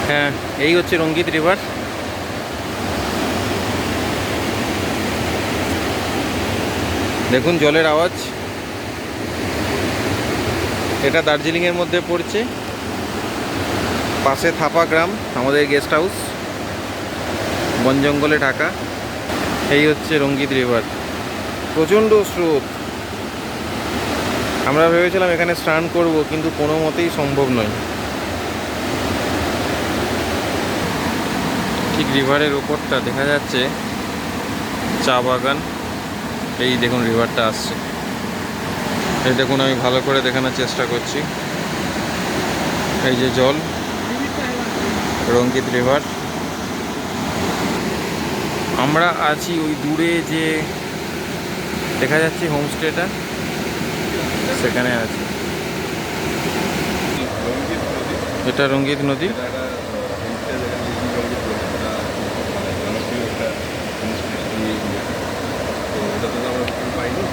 হ্যাঁ, এই হচ্ছে রঙ্গিত রিভার। দেখুন জলের আওয়াজ। এটা দার্জিলিংয়ের মধ্যে পড়ছে, পাশে থাপা গ্রাম, আমাদের গেস্ট হাউস, বন জঙ্গলে ঢাকা। এই হচ্ছে রঙ্গিত রিভার, প্রচণ্ড স্রোত। আমরা ভেবেছিলাম এখানে স্নান করব, কিন্তু কোনো মতেই সম্ভব নয়। ঠিক রিভারের ওপরটা দেখা যাচ্ছে চা বাগান। এই দেখুন রিভারটা আসছে, এই দেখুন, আমি ভালো করে দেখানোর চেষ্টা করছি। এই যে জল, রঙ্গিত রিভার। আমরা আছি ওই দূরে যে দেখা যাচ্ছে হোমস্টেটা, সেখানে আছি। এটা রঙ্গিত নদী। তো এটা তো আমরা পাইনি।